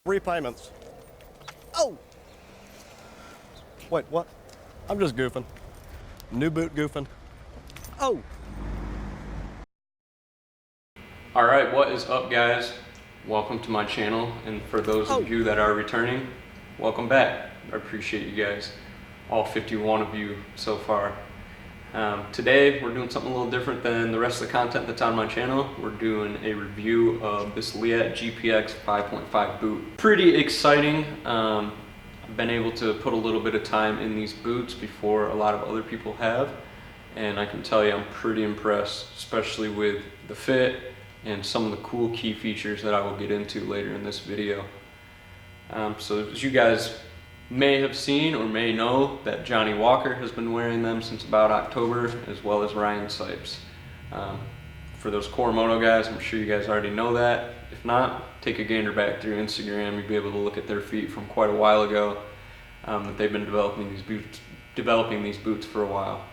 Repayments. Oh! Wait, what? I'm just goofing. New boot goofing. Oh! Alright, what is up guys? Welcome to my channel, and for those of you that are returning, welcome back. I appreciate you guys, all 51 of you so far. Today we're doing something a little different than the rest of the content that's on my channel. We're doing a review of this Leatt GPX 5.5 boot. Pretty exciting. I've been able to put a little bit of time in these boots before a lot of other people have, and I can tell you I'm pretty impressed, especially with the fit and some of the cool key features that I will get into later in this video. So as you guys may have seen or may know, that Johnny Walker has been wearing them since about October, as well as Ryan Sipes. For those core moto guys, I'm sure you guys already know that. If not, take a gander back through Instagram. You'll be able to look at their feet from quite a while ago, that they've been developing these boots for a while.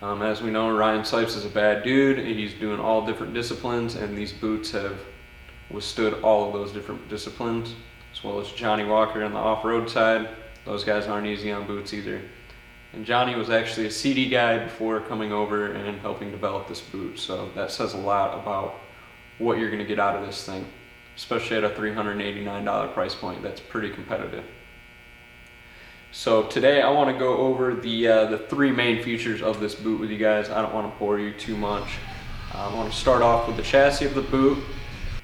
As we know, Ryan Sipes is a bad dude. He's doing all different disciplines, and these boots have withstood all of those different disciplines, as well as Johnny Walker on the off-road side. Those guys aren't easy on boots either. And Johnny was actually a CD guy before coming over and helping develop this boot, so that says a lot about what you're going to get out of this thing, especially at a $389 price point. That's pretty competitive. So today I want to go over the three main features of this boot with you guys. I don't want to bore you too much. I want to start off with the chassis of the boot.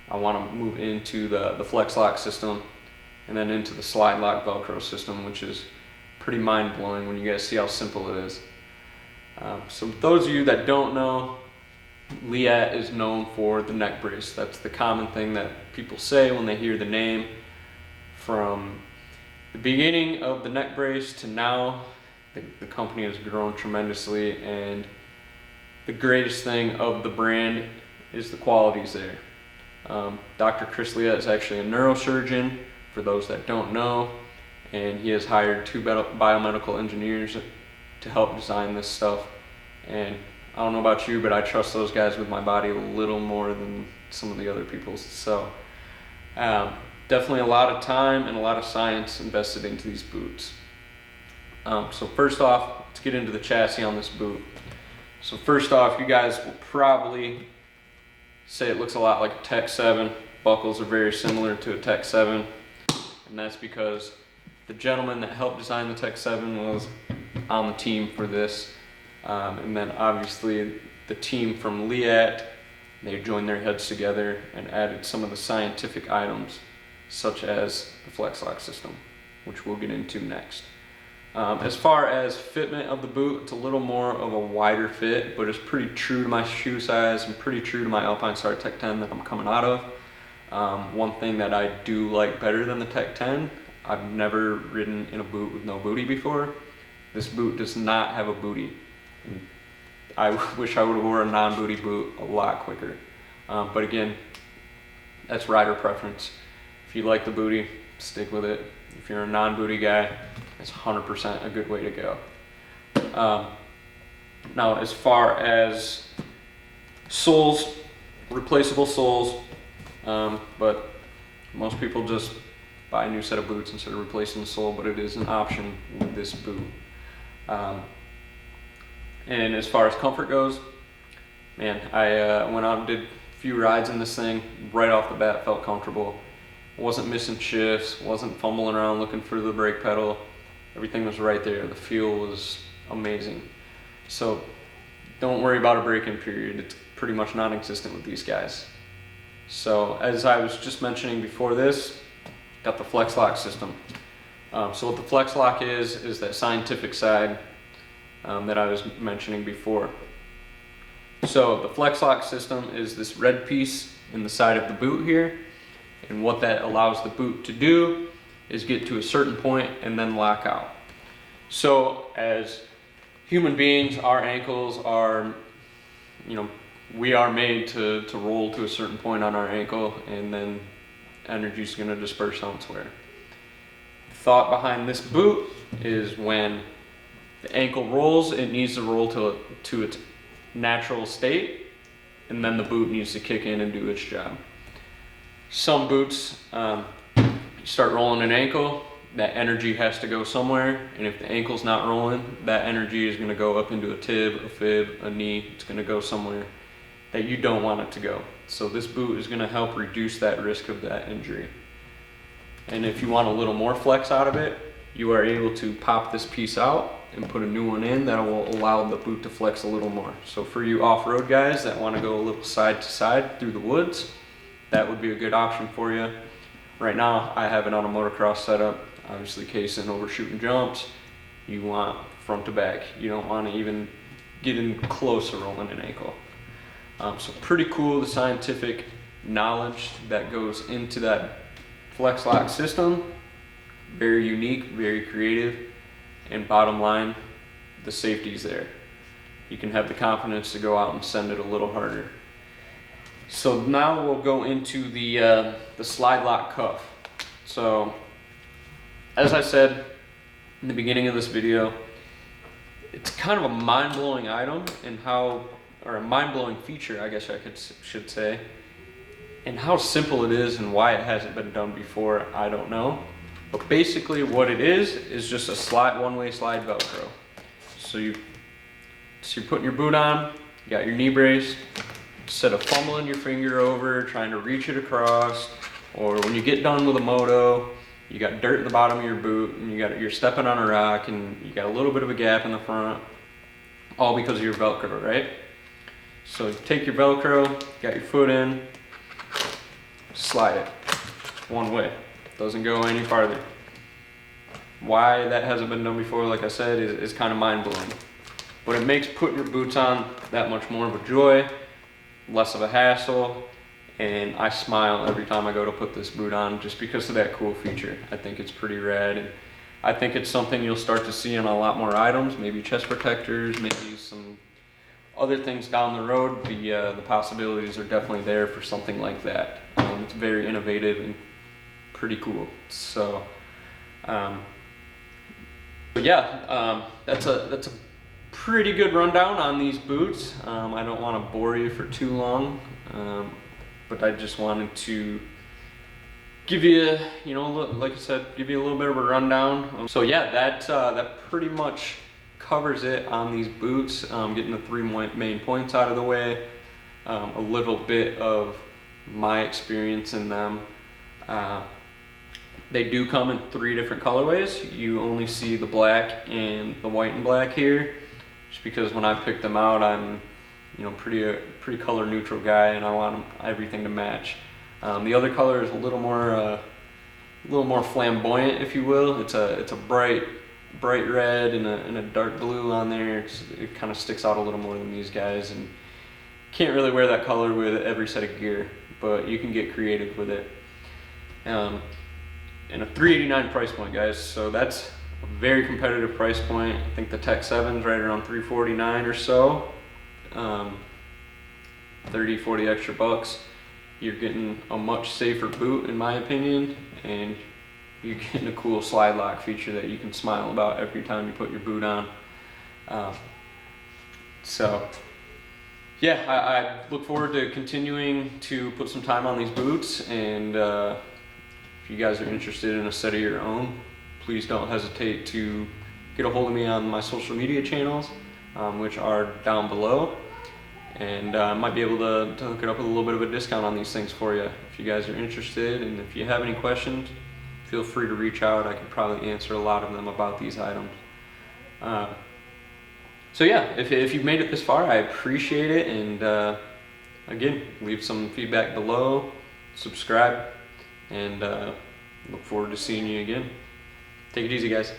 I want to move into the flex lock system, and then into the slide lock Velcro system, which is pretty mind-blowing when you guys see how simple it is. So those of you that don't know, Leatt is known for the neck brace. That's the common thing that people say when they hear the name. From the beginning of the neck brace to now, the company has grown tremendously, and the greatest thing of the brand is the qualities there. Dr. Chris Leatt is actually a neurosurgeon, for those that don't know, and he has hired two biomedical engineers to help design this stuff. And I don't know about you, but I trust those guys with my body a little more than some of the other people's. So definitely a lot of time and a lot of science invested into these boots. So first off, let's get into the chassis on this boot. So first off, you guys will probably say it looks a lot like a Tech 7. Buckles are very similar to a Tech 7, and that's because the gentleman that helped design the Tech 7 was on the team for this. And then obviously the team from Leatt, they joined their heads together and added some of the scientific items, such as the flex lock system, which we'll get into next. As far as fitment of the boot, it's a little more of a wider fit, but it's pretty true to my shoe size and pretty true to my Alpinestars Tech 10 that I'm coming out of. One thing that I do like better than the Tech 10, I've never ridden in a boot with no booty before. This boot does not have a booty. I wish I would have worn a non-booty boot a lot quicker. But again, that's rider preference. If you like the booty, stick with it. If you're a non-booty guy, it's 100% a good way to go. Now, as far as soles, replaceable soles, but most people just buy a new set of boots instead of replacing the sole, but it is an option with this boot. And as far as comfort goes, man, I went out and did a few rides in this thing. Right off the bat, felt comfortable. Wasn't missing shifts, wasn't fumbling around looking for the brake pedal. Everything was right there. The feel was amazing. So don't worry about a break-in period. It's pretty much non-existent with these guys. So as I was just mentioning before this, got the flex lock system. So what the flex lock is that scientific side that I was mentioning before. So the flex lock system is this red piece in the side of the boot here, and what that allows the boot to do is get to a certain point and then lock out. So as human beings, our ankles are, we are made to roll to a certain point on our ankle, and then energy is going to disperse elsewhere. The thought behind this boot is when the ankle rolls, it needs to roll to its natural state, and then the boot needs to kick in and do its job. Some boots You start rolling an ankle, that energy has to go somewhere, and if the ankle's not rolling, that energy is gonna go up into a tib, a fib, a knee. It's gonna go somewhere that you don't want it to go. So this boot is gonna help reduce that risk of that injury. And if you want a little more flex out of it, you are able to pop this piece out and put a new one in that will allow the boot to flex a little more. So for you off-road guys that wanna go a little side to side through the woods, that would be a good option for you. Right now, I have it on a motocross setup. Obviously casing, overshooting jumps, you want front to back. You don't want to even get in close to rolling an ankle. So pretty cool, the scientific knowledge that goes into that flex lock system. Very unique, very creative, and bottom line, the safety's there. You can have the confidence to go out and send it a little harder. So now we'll go into the slide lock cuff. So as I said in the beginning of this video, it's kind of a mind-blowing item and or a mind-blowing feature, I guess I should say, and how simple it is and why it hasn't been done before, I don't know. But basically what it is just a one-way slide Velcro. So you're putting your boot on, you got your knee brace, instead of fumbling your finger over, trying to reach it across, or when you get done with a moto, you got dirt in the bottom of your boot, and you're stepping on a rock, and you got a little bit of a gap in the front, all because of your Velcro, right? So you take your Velcro, got your foot in, slide it one way. Doesn't go any farther. Why that hasn't been done before, like I said, is kind of mind-blowing. But it makes putting your boots on that much more of a joy, less of a hassle, and I smile every time I go to put this boot on just because of that cool feature. I think it's pretty rad, and I think it's something you'll start to see in a lot more items, maybe chest protectors, maybe some other things down the road. The possibilities are definitely there for something like that. It's very innovative and pretty cool. So, that's a pretty good rundown on these boots. I don't want to bore you for too long. But I just wanted to give you, like I said, give you a little bit of a rundown. So yeah, that pretty much covers it on these boots. Getting the three main points out of the way, a little bit of my experience in them. They do come in 3 different colorways. You only see the black and the white and black here, just because when I picked them out, I'm pretty color neutral guy, and I want everything to match. The other color is a little more flamboyant, if you will. It's a bright red and a dark blue on there. It kind of sticks out a little more than these guys, and can't really wear that color with every set of gear, but you can get creative with it. And a $389 price point, guys. So that's a very competitive price point. I think the Tech 7's right around $349 or so. 30-40 extra bucks. You're getting a much safer boot, in my opinion, and you're getting a cool slide lock feature that you can smile about every time you put your boot on. So yeah, I look forward to continuing to put some time on these boots, and if you guys are interested in a set of your own, please don't hesitate to get a hold of me on my social media channels, which are down below. And I might be able to hook it up with a little bit of a discount on these things for you if you guys are interested. And if you have any questions, feel free to reach out. I could probably answer a lot of them about these items. So yeah, if you've made it this far, I appreciate it. And again, leave some feedback below, subscribe, and look forward to seeing you again. Take it easy, guys.